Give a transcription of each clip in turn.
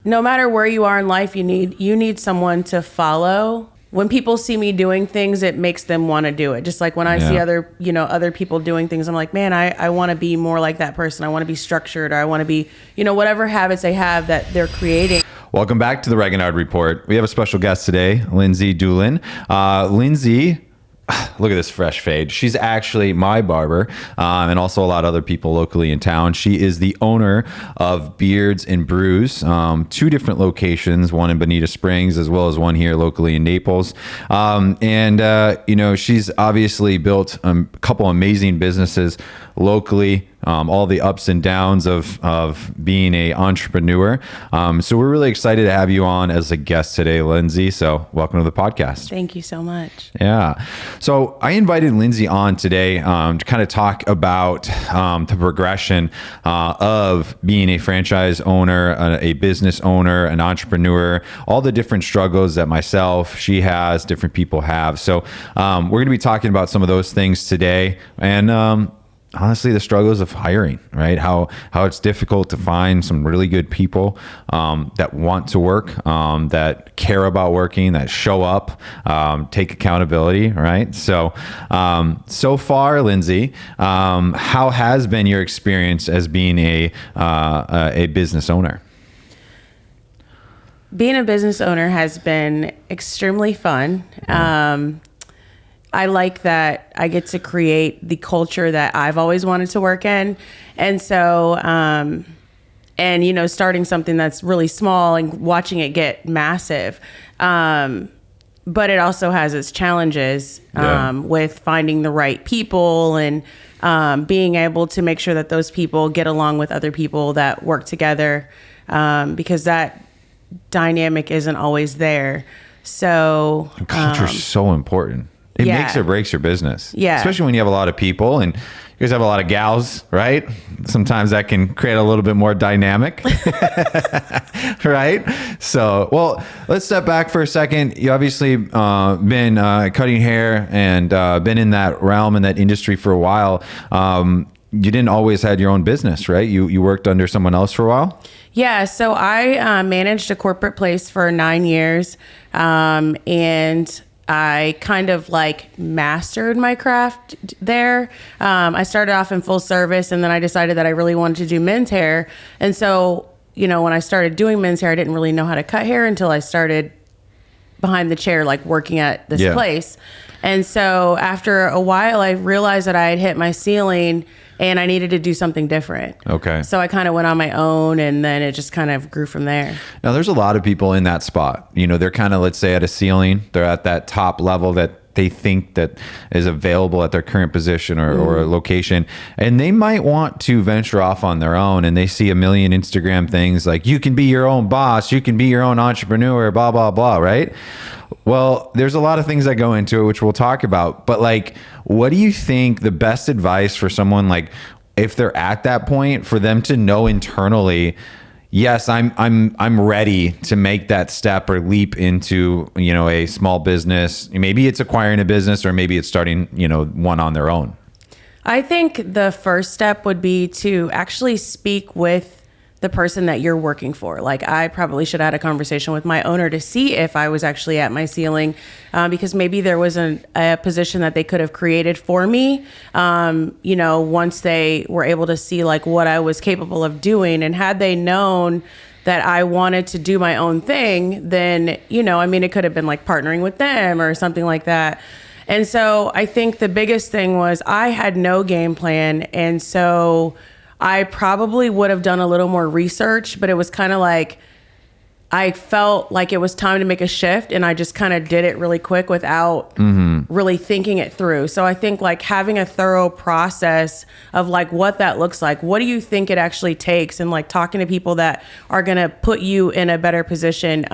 No matter where you are in life, you need someone to follow. When people see me doing things, it makes them want to do it. Just like when I see other people doing things, I'm like, man, I want to be more like that person. I want to be structured, or I want to be, whatever habits they have that they're creating. Welcome back to the Garnered Report. We have a special guest today, Lindsey Dulin. Lindsey, look at this fresh fade. She's actually my barber, and also a lot of other people locally in town. She is the owner of Beards and Brews, two different locations, one in Bonita Springs as well as one here locally in Naples. She's obviously built a couple amazing businesses locally, all the ups and downs of being an entrepreneur. So we're really excited to have you on as a guest today, Lindsey. So welcome to the podcast. Thank you so much. Yeah. So I invited Lindsey on today to kind of talk about the progression of being a franchise owner, a business owner, an entrepreneur, all the different struggles that myself, she has, different people have. So we're going to be talking about some of those things today. And honestly, the struggles of hiring, right? How it's difficult to find some really good people that want to work, that care about working, that show up, take accountability, right? So, so far, Lindsey, how has been your experience as being a business owner? Being a business owner has been extremely fun. I like that I get to create the culture that I've always wanted to work in. And so, starting something that's really small and watching it get massive. But it also has its challenges with finding the right people and being able to make sure that those people get along with other people that work together, because that dynamic isn't always there. So culture is so important. It makes or breaks your business. Yeah. Especially when you have a lot of people and you guys have a lot of gals, right? Sometimes that can create a little bit more dynamic, right? So, well, let's step back for a second. You obviously been cutting hair and been in that realm, in that industry for a while. You didn't always have your own business, right? You worked under someone else for a while? Yeah, so I managed a corporate place for 9 years, and I kind of mastered my craft there. I started off in full service, and then I decided that I really wanted to do men's hair. And so, when I started doing men's hair, I didn't really know how to cut hair until I started behind the chair, working at this place. And so after a while, I realized that I had hit my ceiling and I needed to do something different. Okay. So I kind of went on my own, and then it just kind of grew from there. Now, there's a lot of people in that spot. They're kind of, let's say, at a ceiling. They're at that top level that they think that is available at their current position or location. And they might want to venture off on their own, and they see a million Instagram things like, you can be your own boss, you can be your own entrepreneur, blah, blah, blah, right? Well, there's a lot of things that go into it, which we'll talk about. But what do you think the best advice for someone, if they're at that point, for them to know internally, yes, I'm ready to make that step or leap into, a small business. Maybe it's acquiring a business, or maybe it's starting, one on their own. I think the first step would be to actually speak with the person that you're working for. I probably should have had a conversation with my owner to see if I was actually at my ceiling, because maybe there was a position that they could have created for me, once they were able to see what I was capable of doing. And had they known that I wanted to do my own thing, then, it could have been partnering with them or something like that. And so I think the biggest thing was I had no game plan. And so I probably would have done a little more research, but it was kind of I felt like it was time to make a shift, and I just kind of did it really quick without really thinking it through. So I think having a thorough process of what that looks like, what do you think it actually takes, and talking to people that are going to put you in a better position.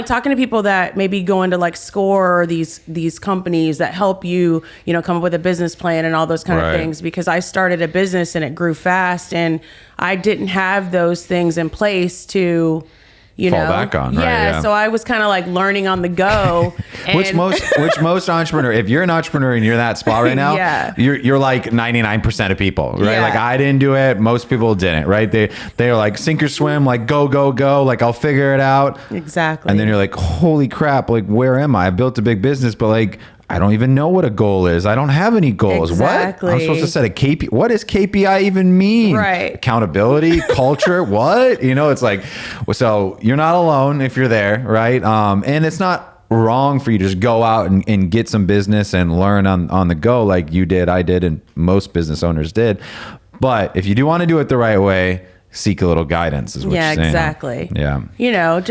Talking to people that maybe go into SCORE or these companies that help you, come up with a business plan and all those kind of things, because I started a business and it grew fast, and I didn't have those things in place to, fall back on, right? Yeah. So I was kind of like learning on the go. And which most entrepreneur, if you're an entrepreneur and you're in that spot right now, Yeah. you're like 99% of people, right? Yeah. Like I didn't do it. Most people didn't, right? They're like sink or swim, like go, like I'll figure it out. Exactly. And then you're like, holy crap, like where am I? I built a big business, but like, I don't even know what a goal is. I don't have any goals. Exactly. What? I'm supposed to set a KPI. What does KPI even mean? Right. Accountability, culture, what? It's like, so you're not alone if you're there, right? And it's not wrong for you to just go out and get some business and learn on the go like you did, I did, and most business owners did. But if you do want to do it the right way, seek a little guidance is what you're saying. Exactly. Yeah.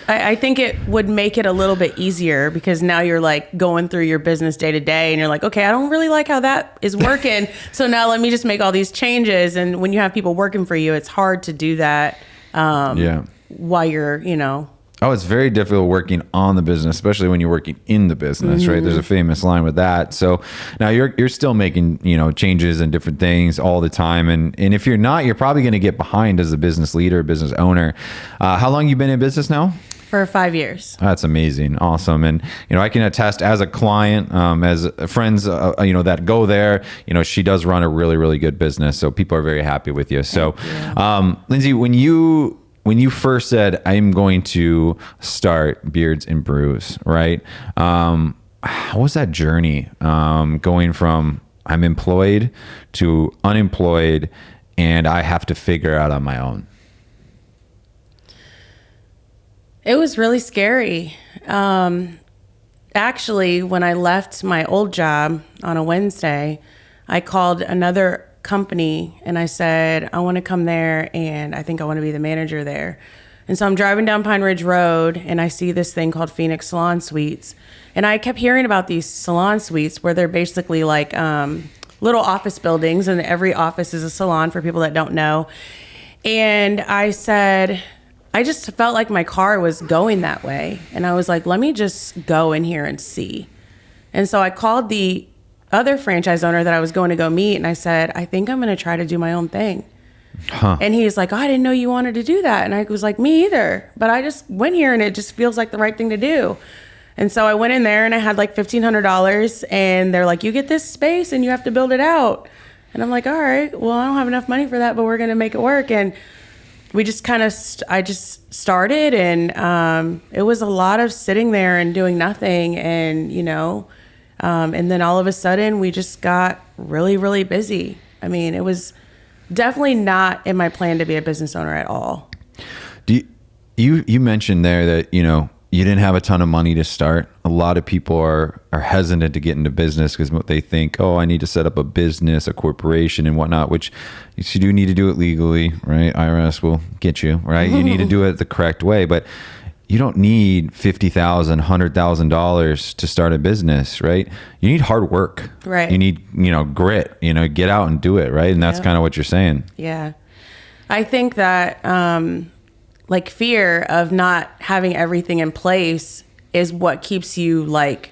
I think it would make it a little bit easier because now you're like going through your business day to day and you're like, okay, I don't really like how that is working. So now let me just make all these changes. And when you have people working for you, it's hard to do that while you're, Oh, it's very difficult working on the business, especially when you're working in the business, right? There's a famous line with that. So now you're still making, changes and different things all the time. And if you're not, you're probably going to get behind as a business leader, business owner. How long you been in business now? For 5 years. That's amazing. Awesome. And, I can attest as a client, as friends, that go there, she does run a really, really good business. So people are very happy with you. So, Lindsey, when you first said, I'm going to start Beards and Brews, right? How was that journey going from I'm employed to unemployed and I have to figure out on my own? It was really scary. Actually, when I left my old job on a Wednesday, I called another company and I said, I want to come there and I think I want to be the manager there. And so I'm driving down Pine Ridge Road and I see this thing called Phoenix Salon Suites. And I kept hearing about these salon suites where they're basically like little office buildings and every office is a salon for people that don't know. And I said, I just felt like my car was going that way. And I was like, let me just go in here and see. And so I called the other franchise owner that I was going to go meet. And I said, I think I'm going to try to do my own thing. And he was like, oh, I didn't know you wanted to do that. And I was like, me either. But I just went here and it just feels like the right thing to do. And so I went in there and I had like $1,500 and they're like, you get this space and you have to build it out. And I'm like, all right, well, I don't have enough money for that, but we're going to make it work. And we just kind of, I just started and it was a lot of sitting there and doing nothing. And, and then all of a sudden we just got really, really busy. I mean, it was definitely not in my plan to be a business owner at all. You mentioned there that, you didn't have a ton of money to start. A lot of people are hesitant to get into business because they think, oh, I need to set up a business, a corporation and whatnot, which you do need to do it legally, right? IRS will get you, right? You need to do it the correct way, but you don't need $50,000, $100,000 to start a business, right? You need hard work. Right. You need, grit, get out and do it, right? And that's kind of what you're saying. Yeah. I think that, like fear of not having everything in place is what keeps you like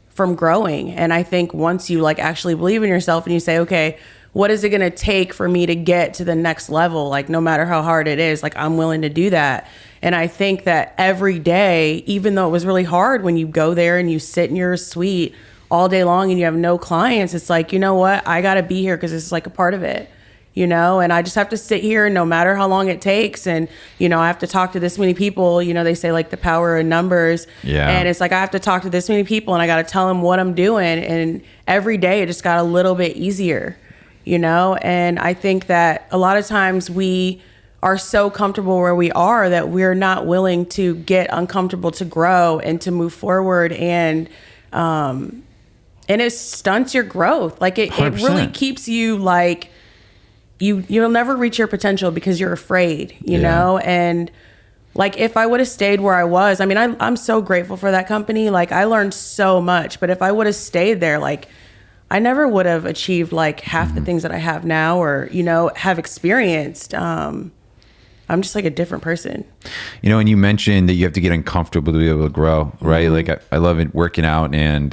from growing. And I think once you like actually believe in yourself and you say, okay, what is it going to take for me to get to the next level? Like no matter how hard it is, like I'm willing to do that. And I think that every day, even though it was really hard when you go there and you sit in your suite all day long and you have no clients, it's like, you know what? I got to be here because it's like a part of it. And I just have to sit here no matter how long it takes. And, I have to talk to this many people, they say like the power of numbers. Yeah. And it's like, I have to talk to this many people and I got to tell them what I'm doing. And every day it just got a little bit easier, and I think that a lot of times we are so comfortable where we are that we're not willing to get uncomfortable to grow and to move forward. And it stunts your growth. Like it really keeps you like, you'll never reach your potential because you're afraid, you know? And like, if I would have stayed where I was, I mean, I'm so grateful for that company. Like I learned so much, but if I would have stayed there, like I never would have achieved like half the things that I have now or, have experienced. I'm just like a different person. And you mentioned that you have to get uncomfortable to be able to grow, right? Like I love it working out and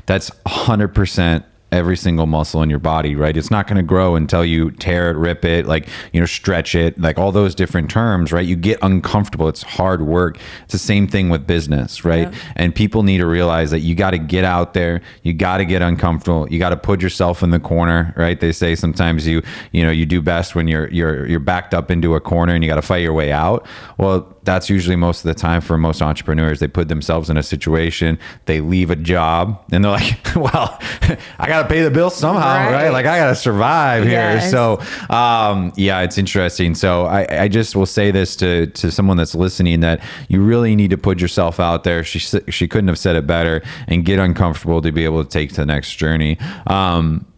that's 100% every single muscle in your body, right? It's not going to grow until you tear it, rip it, like, stretch it, like all those different terms, right? You get uncomfortable. It's hard work. It's the same thing with business, right? Yeah. And people need to realize that you got to get out there. You got to get uncomfortable. You got to put yourself in the corner, right? They say sometimes you do best when you're backed up into a corner and you got to fight your way out. Well, that's usually most of the time for most entrepreneurs. They put themselves in a situation, they leave a job, and they're like, well, I got to pay the bills somehow, right? Like, I got to survive here. Yes. So, it's interesting. So I just will say this to someone that's listening, that you really need to put yourself out there. She couldn't have said it better, and get uncomfortable to be able to take to the next journey.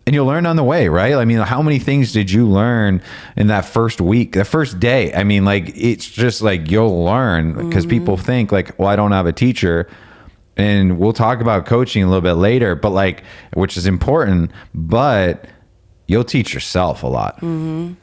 And you'll learn on the way, right? I mean, how many things did you learn in that first week, the first day? I mean, like, it's just like you'll learn, because people think like, well, I don't have a teacher. And we'll talk about coaching a little bit later, but like, which is important, but you'll teach yourself a lot. Mm-hmm.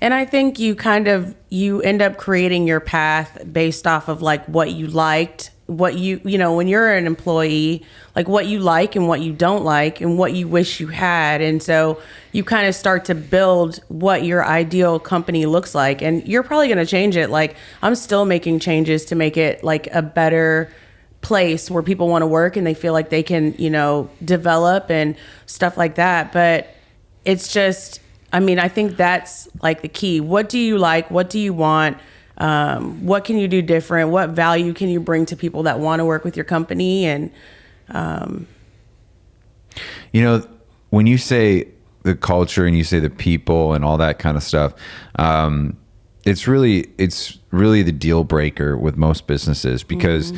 And I think you end up creating your path based off of like what you liked, what when you're an employee, like what you like and what you don't like and what you wish you had. And so you kind of start to build what your ideal company looks like. And you're probably going to change it. Like, I'm still making changes to make it like a better place where people want to work and they feel like they can, develop and stuff like that. But it's just, I think that's like the key. What do you like? What do you want? What can you do different? What value can you bring to people that want to work with your company? And, when you say the culture and you say the people and all that kind of stuff, it's really the deal breaker with most businesses, because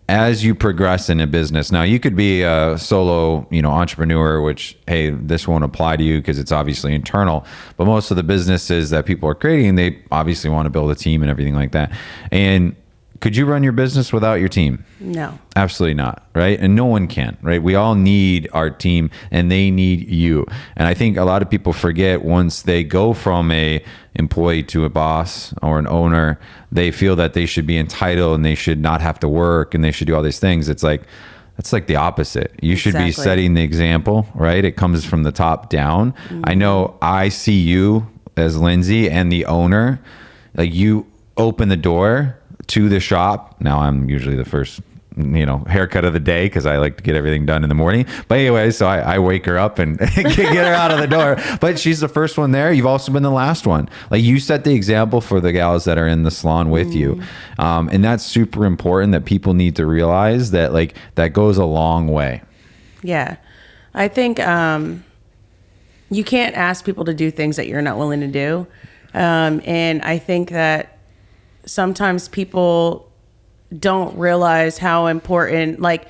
as you progress in a business, now you could be a solo, entrepreneur, which, hey, this won't apply to you because it's obviously internal. But most of the businesses that people are creating, they obviously want to build a team and everything like that. And could you run your business without your team? No. Absolutely not, right? And no one can, right? We all need our team, and they need you. And I think a lot of people forget, once they go from a employee to a boss or an owner, they feel that they should be entitled and they should not have to work and they should do all these things. It's like, that's like the opposite. You should be setting the example, right? It comes from the top down. I know I see you as Lindsey and the owner, like, you open the door to the shop. Now, I'm usually the first, haircut of the day, because I like to get everything done in the morning. But anyway, so I wake her up and get her out of the door. But she's the first one there. You've also been the last one. Like, you set the example for the gals that are in the salon with you. And that's super important, that people need to realize that, like, that goes a long way. Yeah. I think you can't ask people to do things that you're not willing to do. And I think that sometimes people don't realize how important, like,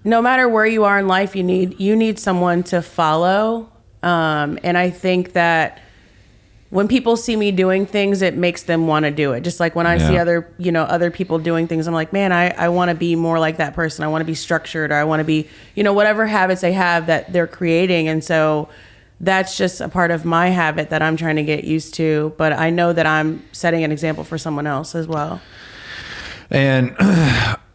no matter where you are in life, you need someone to follow. And I think that when people see me doing things, it makes them want to do it. Just like when I see other people doing things, I'm like, man, I want to be more like that person. I want to be structured, or I want to be, whatever habits they have that they're creating. And so that's just a part of my habit that I'm trying to get used to. But I know that I'm setting an example for someone else as well. And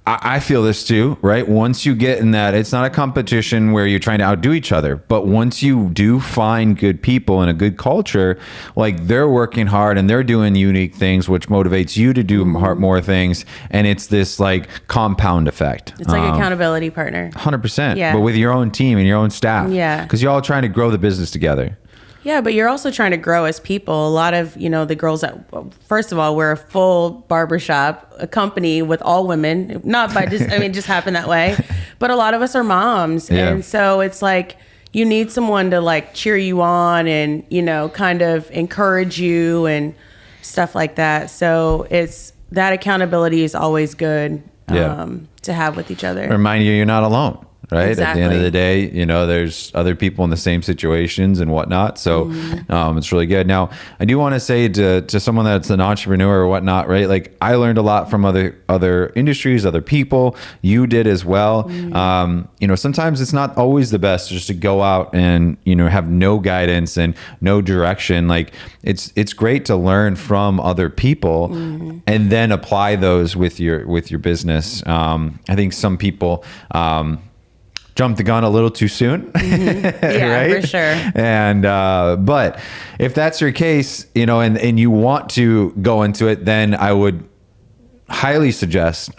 I feel this too, right? Once you get in that, it's not a competition where you're trying to outdo each other. But once you do find good people and a good culture, like, they're working hard and they're doing unique things, which motivates you to do more things. And it's this like compound effect. It's like accountability partner. 100%. Yeah. But with your own team and your own staff. Yeah. Because you're all trying to grow the business together. Yeah, but you're also trying to grow as people. A lot of, the girls that, first of all, we're a full barbershop, a company with all women, not by just, it just happened that way. But a lot of us are moms. Yeah. And so it's like, you need someone to like cheer you on and, kind of encourage you and stuff like that. So it's, that accountability is always good to have with each other. Remind you, you're not alone. Right. Exactly. At the end of the day, there's other people in the same situations and whatnot. So it's really good. Now, I do want to say to someone that's an entrepreneur or whatnot, right? Like, I learned a lot from other industries, other people. You did as well. Sometimes it's not always the best just to go out and, have no guidance and no direction. Like, it's great to learn from other people and then apply those with your business. I think some people, jumped the gun a little too soon. Yeah, right? for sure. And, but if that's your case, you know, and you want to go into it, then I would highly suggest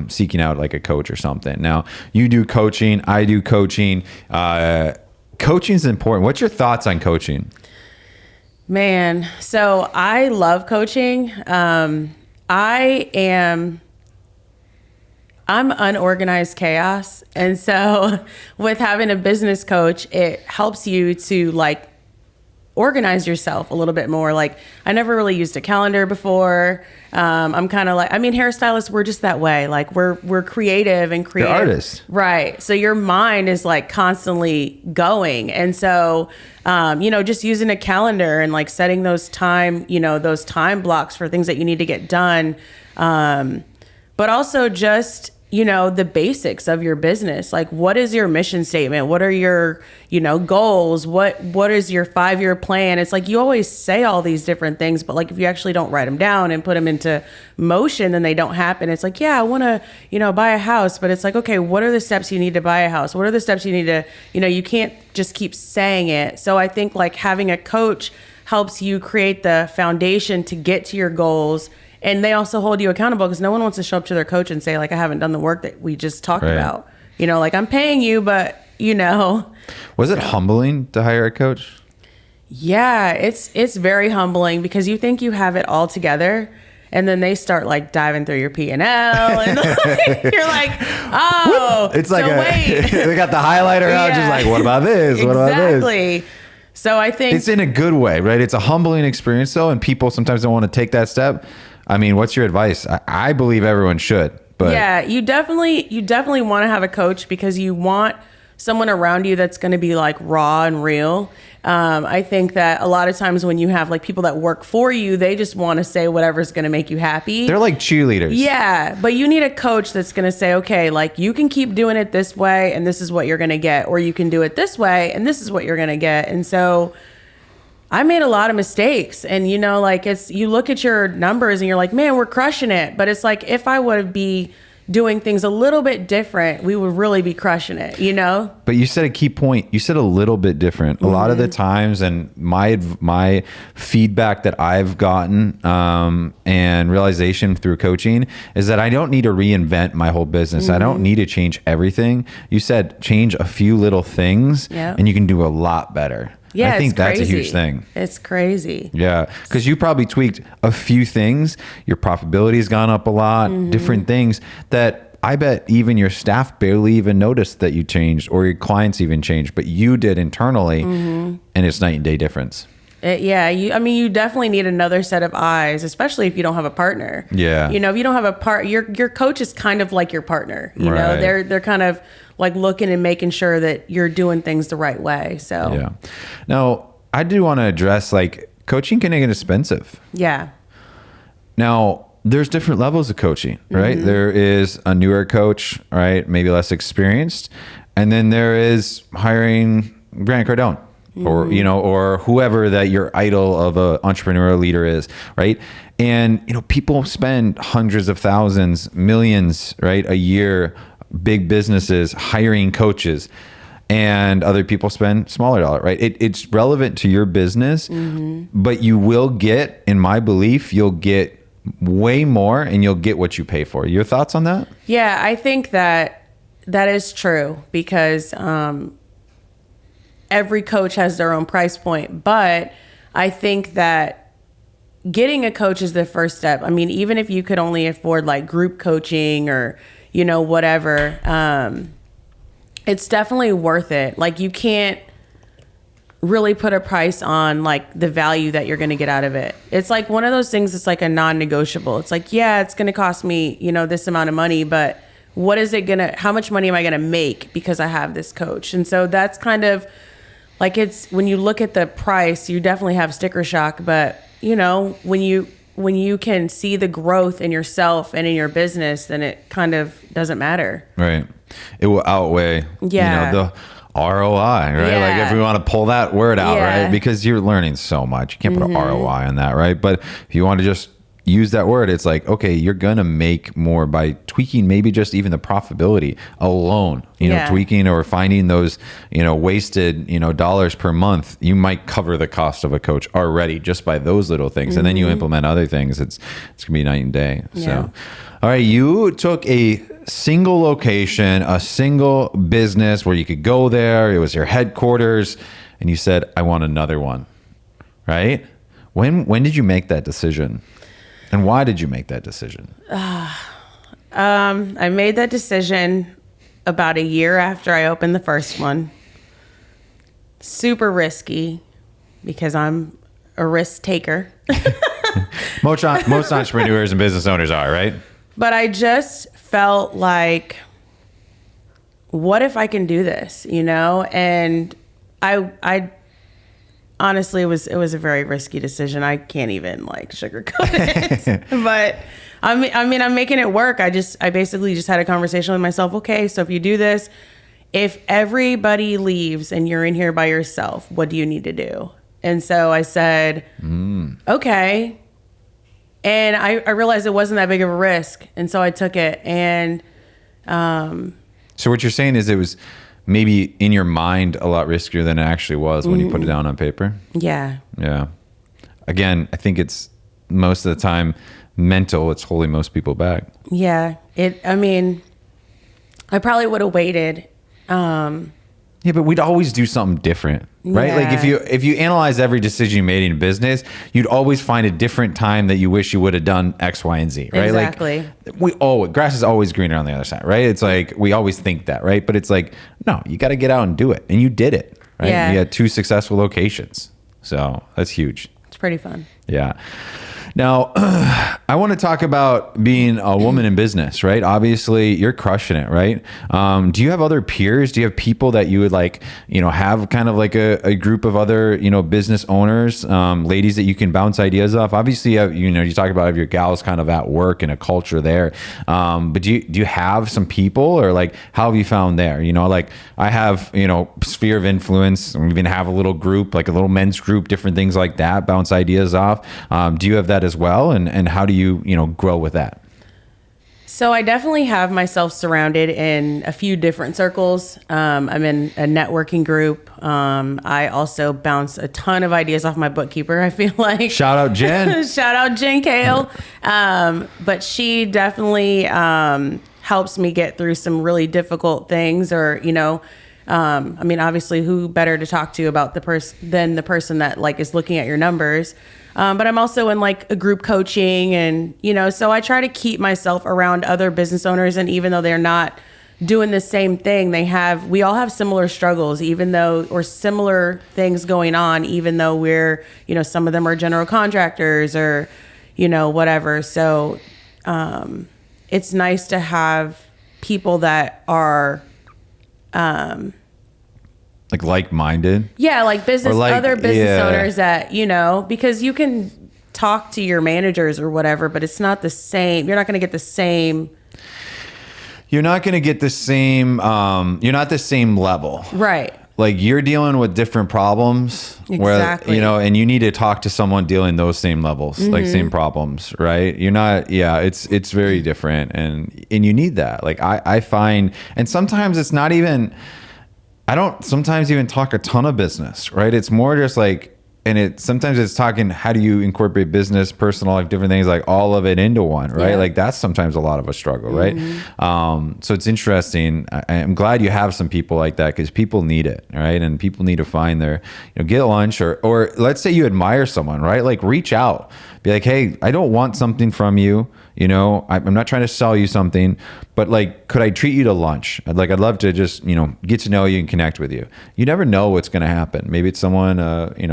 seeking out like a coach or something. Now, you do coaching, I do coaching. Coaching is important. What's your thoughts on coaching? Man, so I love coaching. I'm unorganized chaos. And so with having a business coach, it helps you to like organize yourself a little bit more. Like I never really used a calendar before. I'm kind of like, I mean, hairstylists, we're just that way. Like we're creative and creative. You're artists. Right. So your mind is like constantly going. And so, you know, just using a calendar and like setting those time blocks for things that you need to get done. But also just, you know, the basics of your business. Like, what is your mission statement? What are your, you know, goals? What is your 5-year plan? It's like you always say all these different things, but like if you actually don't write them down and put them into motion, then they don't happen. It's like, yeah, I want to, you know, buy a house, but it's like, okay, what are the steps you need to buy a house? What are the steps you need to, you know, you can't just keep saying it. So I think like having a coach helps you create the foundation to get to your goals. And they also hold you accountable because no one wants to show up to their coach and say, like, I haven't done the work that we just talked about. You know, like I'm paying you, but you know. Was it humbling to hire a coach? Yeah, it's very humbling because you think you have it all together. And then they start like diving through your P&L and like, you're like, oh, it's like wait. They got the highlighter out, just like, what about this? What about this? Exactly. So I think it's in a good way, right? It's a humbling experience though. And people sometimes don't want to take that step. I mean, what's your advice? I believe everyone should, but yeah, you definitely want to have a coach because you want someone around you that's going to be like raw and real. I think that a lot of times when you have like people that work for you, they just want to say whatever's going to make you happy. They're like cheerleaders. Yeah, but you need a coach that's going to say, okay, like you can keep doing it this way and this is what you're going to get, or you can do it this way and this is what you're going to get. And so I made a lot of mistakes, and you know, like you look at your numbers and you're like, man, we're crushing it. But it's like, if I would be doing things a little bit different, we would really be crushing it, you know? But you said a key point. You said a little bit different. A lot of the times, and my feedback that I've gotten and realization through coaching is that I don't need to reinvent my whole business. I don't need to change everything. You said change a few little things and you can do a lot better. Yeah, I think it's that's crazy. a huge thing. It's crazy. Yeah, because you probably tweaked a few things. Your profitability has gone up a lot, different things that I bet even your staff barely even noticed that you changed, or your clients even changed, but you did internally, and it's night and day difference. You definitely need another set of eyes, especially if you don't have a partner. Yeah. You know, if you don't have a your coach is kind of like your partner. You know, they're kind of like looking and making sure that you're doing things the right way. So yeah. Now, I do want to address like coaching can get expensive. Yeah. Now, there's different levels of coaching, right? There is a newer coach, right? Maybe less experienced. And then there is hiring Grant Cardone. Or, you know, or whoever that your idol of a entrepreneurial leader is, right? And, you know, people spend hundreds of thousands, millions, right, a year, big businesses hiring coaches, and other people spend smaller dollar, right? It's relevant to your business, but you will get, in my belief, you'll get way more and you'll get what you pay for. Your thoughts on that? Yeah, I think that is true because, every coach has their own price point, but I think that getting a coach is the first step. I mean, even if you could only afford like group coaching or, you know, whatever, it's definitely worth it. Like you can't really put a price on like the value that you're going to get out of it. It's like one of those things that's like a non-negotiable. It's like, yeah, it's going to cost me, you know, this amount of money, but how much money am I going to make because I have this coach? And so that's kind of like, it's when you look at the price, you definitely have sticker shock, but you know, when you can see the growth in yourself and in your business, then it kind of doesn't matter. Right. It will outweigh, you know, the ROI, right? Yeah. Like if we want to pull that word out, Yeah. right? Because you're learning so much. You can't put an ROI on that, right? But if you want to just use that word. It's like, okay, you're going to make more by tweaking, maybe just even the profitability alone, tweaking or finding those, wasted, dollars per month. You might cover the cost of a coach already just by those little things. And then you implement other things. It's going to be night and day. Yeah. So, all right. You took a single location, a single business where you could go there. It was your headquarters. And you said, I want another one, right? When did you make that decision? And why did you make that decision? I made that decision about a year after I opened the first one. Super risky because I'm a risk taker. Most entrepreneurs and business owners are, right? But I just felt like, what if I can do this, And I honestly, it was a very risky decision. I can't even sugarcoat it. But I mean, I'm making it work. I basically just had a conversation with myself. Okay, so if you do this, if everybody leaves and you're in here by yourself, what do you need to do? And so I said, okay. And I realized it wasn't that big of a risk. And so I took it. And so what you're saying is it was maybe in your mind a lot riskier than it actually was when you put it down on paper? Yeah. Yeah. Again, I think it's most of the time mental. It's holding most people back. Yeah. I probably would have waited. Yeah, but we'd always do something different, right? Yeah. Like if you analyze every decision you made in business, you'd always find a different time that you wish you would have done X, Y, and Z, right? Exactly. Like grass is always greener on the other side, right? It's like we always think that, right? But it's like, no, you got to get out and do it, and you did it, right? Yeah. You had 2 successful locations, so that's huge. It's pretty fun. Yeah. Now, I want to talk about being a woman in business, right? Obviously, you're crushing it, right? Do you have other peers? Do you have people that you would have kind of like a group of other, business owners, ladies that you can bounce ideas off? Obviously, you talk about your gals kind of at work and a culture there. But do you have some people, or how have you found there? I have, sphere of influence. We even have a little group, like a little men's group, different things like that, bounce ideas off. Do you have that as well, and how do you grow with that? So I definitely have myself surrounded in a few different circles. I'm in a networking group. I also bounce a ton of ideas off my bookkeeper, I feel like. Shout out Jen. Shout out Jen Kale. But she definitely helps me get through some really difficult things, or obviously, who better to talk to about than the person that is looking at your numbers. But I'm also in a group coaching, and, so I try to keep myself around other business owners. And even though they're not doing the same thing, we all have similar struggles, or similar things going on, even though we're, some of them are general contractors or, whatever. So, it's nice to have people that are, like-minded. Yeah, other business owners that, because you can talk to your managers or whatever, but it's not the same. You're not going to get the same. You're not going to get the same, you're not the same level. Right. Like you're dealing with different problems. Exactly. Where, and you need to talk to someone dealing those same levels, same problems, right? You're not, it's very different. And you need that. I find, and sometimes it's not even, I don't sometimes even talk a ton of business, right? It's more just sometimes it's talking, how do you incorporate business, personal life, different things, all of it into one, right? Yeah. That's sometimes a lot of a struggle, right? So it's interesting. I'm glad you have some people like that, because people need it, right? And people need to find their, get lunch, or let's say you admire someone, right? Reach out, be like, hey, I don't want something from you. I'm not trying to sell you something, but could I treat you to lunch? I'd love to just, get to know you and connect with you. You never know what's going to happen. Maybe it's someone,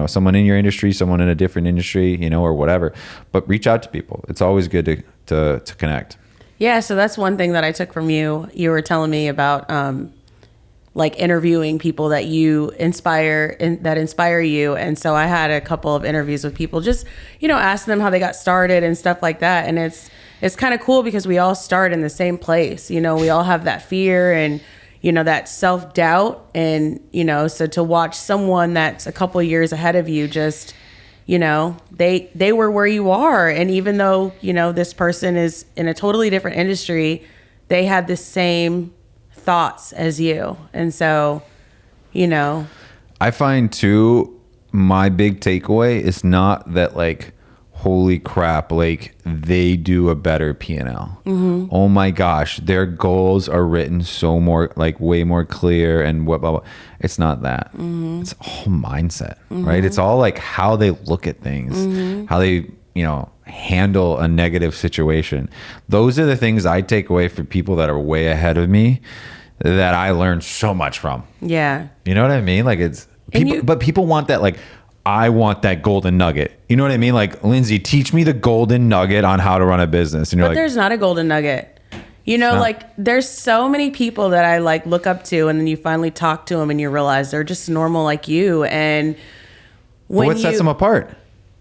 someone in your industry, someone in a different industry, or whatever, but reach out to people. It's always good to connect. Yeah. So that's one thing that I took from you. You were telling me about, interviewing people that you inspire and that inspire you. And so I had a couple of interviews with people, just, asking them how they got started and stuff like that. And it's kind of cool because we all start in the same place. We all have that fear and, that self-doubt. And, so to watch someone that's a couple of years ahead of you just they were where you are. And even though, this person is in a totally different industry, they had the same thoughts as you. And so, I find too, my big takeaway is not that like, holy crap, like they do a better P&L. Mm-hmm. Oh my gosh, their goals are written so more, like way more clear and what, blah, blah. It's not that. Mm-hmm. It's all mindset, mm-hmm. right? It's all like how they look at things, mm-hmm. how they, handle a negative situation. Those are the things I take away from people that are way ahead of me that I learned so much from. Yeah. You know what I mean? Like it's people, but people want that, like, I want that golden nugget. You know what I mean? Like, Lindsey, teach me the golden nugget on how to run a business. And you're but there's not a golden nugget. Like there's so many people that I like look up to, and then you finally talk to them and you realize they're just normal like you. And what sets them apart?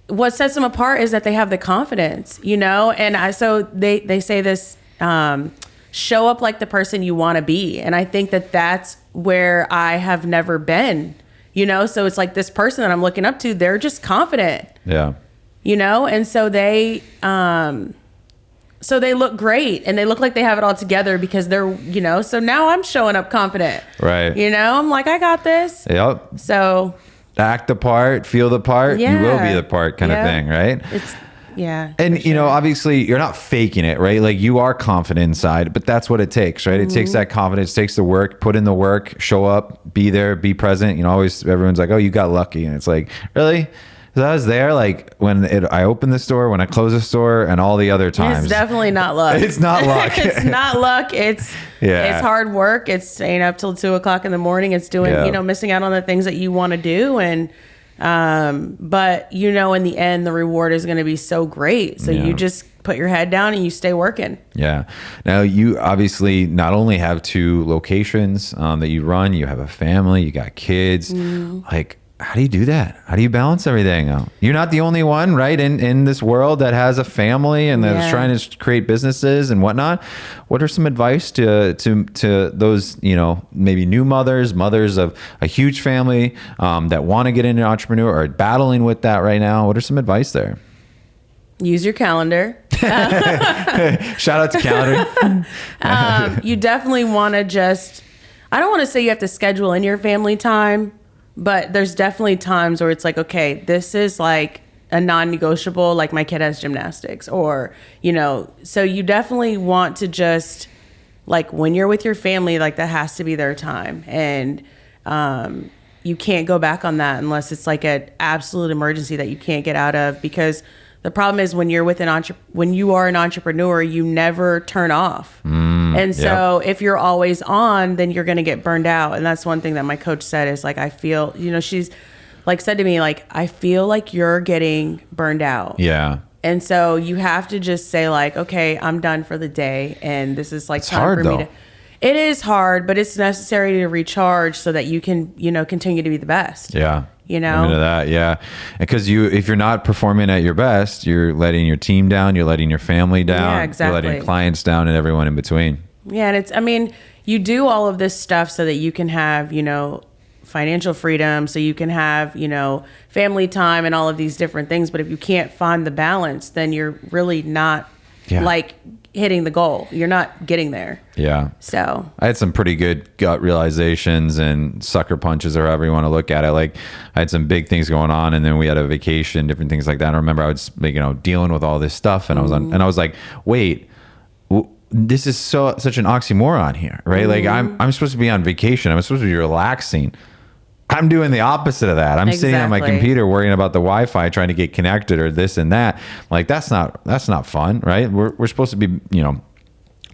What sets them apart is that they have the confidence, and so they say this, show up like the person you want to be. And I think that that's where I have never been. So it's like this person that I'm looking up to, they're just confident. Yeah. And so they look great and they look like they have it all together because they're, so now I'm showing up confident. Right. I'm like, I got this. Yep. So act the part, feel the part, you will be the part kind of thing, right? And obviously you're not faking it, right? Like you are confident inside, but that's what it takes, right? Mm-hmm. It takes that confidence, takes the work, put in the work, show up, be there, be present. Always everyone's like, oh, you got lucky. And it's like, really? Because I was there like when I opened the store, when I closed the store, and all the other times. It's definitely not luck. It's not luck. It's not luck. It's hard work. It's staying up till 2:00 in the morning. It's doing, missing out on the things that you want to do. And but in the end, the reward is going to be so great. So you just put your head down and you stay working. Yeah. Now you obviously not only have 2 locations that you run, you have a family, you got kids. Like, how do you do that? How do you balance everything out? You're not the only one, right? In this world that has a family and that's trying to create businesses and whatnot. What are some advice to those, maybe new mothers of a huge family that want to get into entrepreneur or are battling with that right now? What are some advice there? Use your calendar. Shout out to calendar. You definitely want to I don't want to say you have to schedule in your family time, but there's definitely times where it's like, okay, this is like a non-negotiable, like my kid has gymnastics or, so you definitely want to just like when you're with your family, like that has to be their time. And you can't go back on that unless it's like an absolute emergency that you can't get out of, because the problem is when you're with when you are an entrepreneur, you never turn off. And so if you're always on, then you're going to get burned out. And that's one thing that my coach said is like, I feel, she's like said to me, like, I feel like you're getting burned out. Yeah. And so you have to just say like, okay, I'm done for the day. And this is like it's time hard, for me to. It is hard, but it's necessary to recharge so that you can, continue to be the best. Yeah. I'm into that. Yeah. Because if you're not performing at your best, you're letting your team down, you're letting your family down, yeah, exactly. You're letting your clients down and everyone in between. Yeah. And you do all of this stuff so that you can have, financial freedom, so you can have, family time and all of these different things. But if you can't find the balance, then you're really not like hitting the goal. You're not getting there. Yeah. So I had some pretty good gut realizations and sucker punches, or however you want to look at it. Like I had some big things going on, and then we had a vacation, different things like that. I remember I was, dealing with all this stuff, and I was like, wait, this is such an oxymoron here, right? Like I'm supposed to be on vacation. I'm supposed to be relaxing. I'm doing the opposite of that. I'm sitting on my computer worrying about the Wi-Fi, trying to get connected or this and that. Like that's not fun, right? We're supposed to be,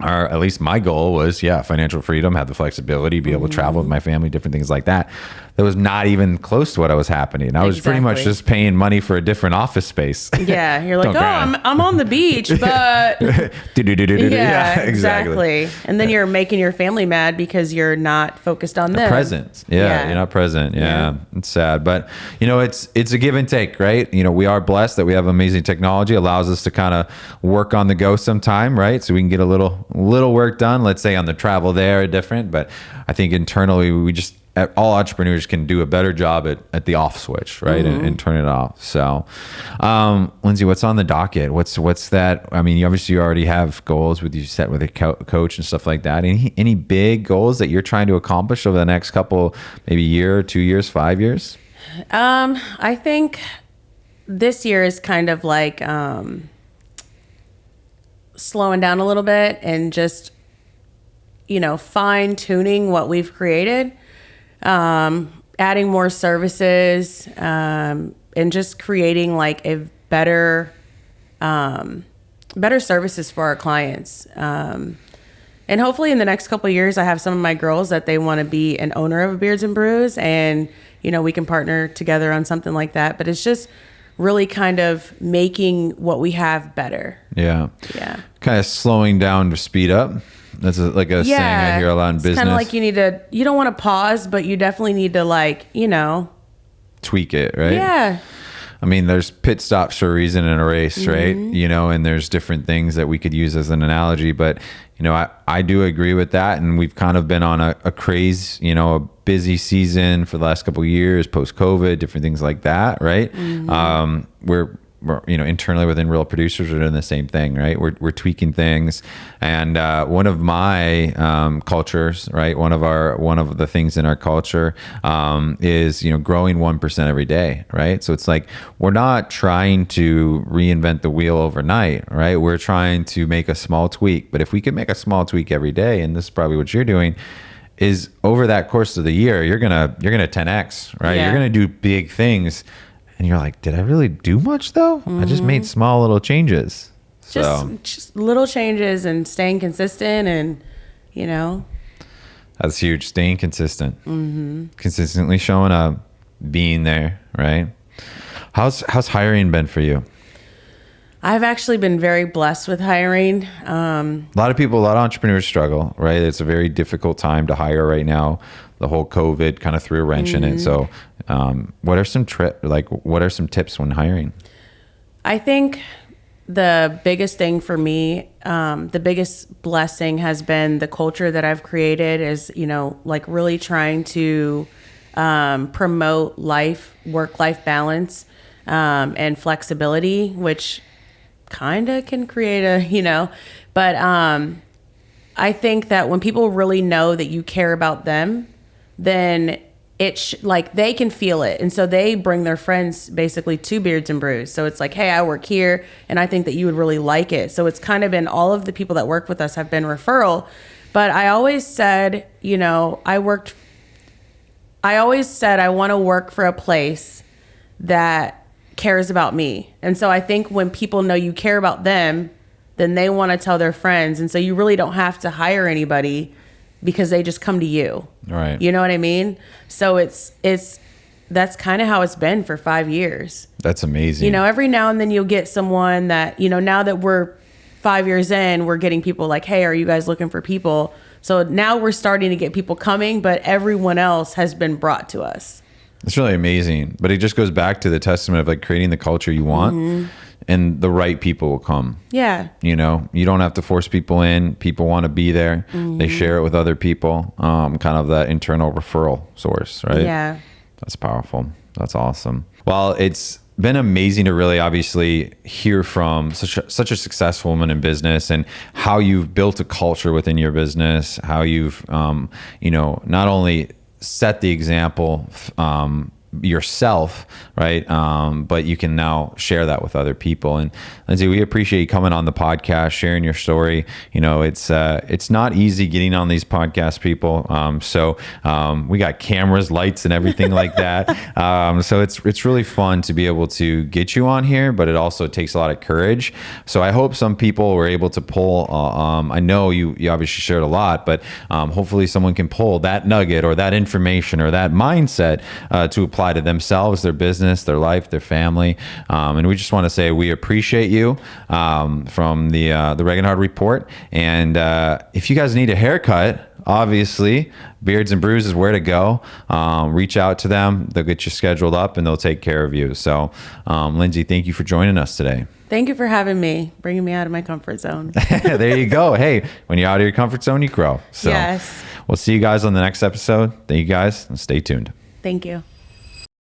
at least my goal was, financial freedom, have the flexibility, be able to travel with my family, different things like that. That was not even close to what I was happening. I was pretty much just paying money for a different office space. Yeah, you're like, I'm on the beach, but yeah, exactly. And then you're making your family mad because you're not focused on them. Present. Yeah, you're not present. Yeah, it's sad, but it's a give and take, right? We are blessed that we have amazing technology, allows us to kind of work on the go sometime, right? So we can get a little work done. Let's say on the travel there, different, but I think internally we just all entrepreneurs can do a better job at the off switch, right? And turn it off. So, Lindsey, what's on the docket? What's that? I mean, you obviously already have goals with you set with a coach and stuff like that. Any big goals that you're trying to accomplish over the next couple, maybe year, 2 years, 5 years? I think this year is kind of like, slowing down a little bit and just, fine tuning what we've created. Adding more services, and just creating like a better services for our clients. And hopefully in the next couple of years, I have some of my girls that they want to be an owner of Beards and Brews, and, we can partner together on something like that. But it's just really kind of making what we have better. Yeah. Yeah. Kind of slowing down to speed up. That's like a saying I hear a lot in business. Kind of like you don't want to pause, but you definitely need to tweak it, right? Yeah. I mean, there's pit stops for a reason in a race, right? And there's different things that we could use as an analogy, but I do agree with that. And we've kind of been on a craze, a busy season for the last couple of years, post-COVID, different things like that, right? We're internally within Real Producers, we're doing the same thing, right? We're tweaking things. And one of my cultures, right? One of the things in our culture is, growing 1% every day, right? So it's like, we're not trying to reinvent the wheel overnight, right? We're trying to make a small tweak. But if we can make a small tweak every day, and this is probably what you're doing, is over that course of the year, you're gonna 10x, right? Yeah. You're gonna do big things. And you're like, did I really do much though? I just made small little changes. Just little changes and staying consistent and, That's huge. Staying consistent. Consistently showing up, being there, right? How's hiring been for you? I've actually been very blessed with hiring. A lot of entrepreneurs struggle, right? It's a very difficult time to hire right now. The whole COVID kind of threw a wrench in it. So, what are some tips when hiring? I think the biggest thing for me, the biggest blessing has been the culture that I've created is, really trying to promote work-life balance, and flexibility, which kind of can create but I think that when people really know that you care about them, then they can feel it. And so they bring their friends basically to Beards and Brews. So it's like, hey, I work here and I think that you would really like it. So it's kind of been all of the people that work with us have been referral. But I always said, I want to work for a place that cares about me. And so I think when people know you care about them, then they want to tell their friends. And so you really don't have to hire anybody because they just come to you. Right. You know what I mean? So that's kind of how it's been for 5 years. That's amazing. Every now and then you'll get someone that, now that we're 5 years in, we're getting people like, hey, are you guys looking for people? So now we're starting to get people coming, but everyone else has been brought to us. It's really amazing. But it just goes back to the testament of like creating the culture you want. And the right people will come. Yeah. You don't have to force people in. People want to be there. They share it with other people. Kind of that internal referral source, right? Yeah. That's powerful. That's awesome. Well, it's been amazing to really obviously hear from such a successful woman in business and how you've built a culture within your business, how you've, not only set the example, yourself, right? But you can now share that with other people. And Lindsey, we appreciate you coming on the podcast, sharing your story. It's not easy getting on these podcasts, people. So we got cameras, lights, and everything like that. So it's really fun to be able to get you on here, but it also takes a lot of courage. So I hope some people were able to pull. I know you obviously shared a lot, but hopefully someone can pull that nugget or that information or that mindset to apply to themselves, their business, their life, their family. And we just want to say we appreciate you from the Regenhard Report. And if you guys need a haircut, obviously, Beards and Brews is where to go. Reach out to them. They'll get you scheduled up and they'll take care of you. So, Lindsey, thank you for joining us today. Thank you for having me, bringing me out of my comfort zone. There you go. Hey, when you're out of your comfort zone, you grow. So yes. We'll see you guys on the next episode. Thank you guys and stay tuned. Thank you.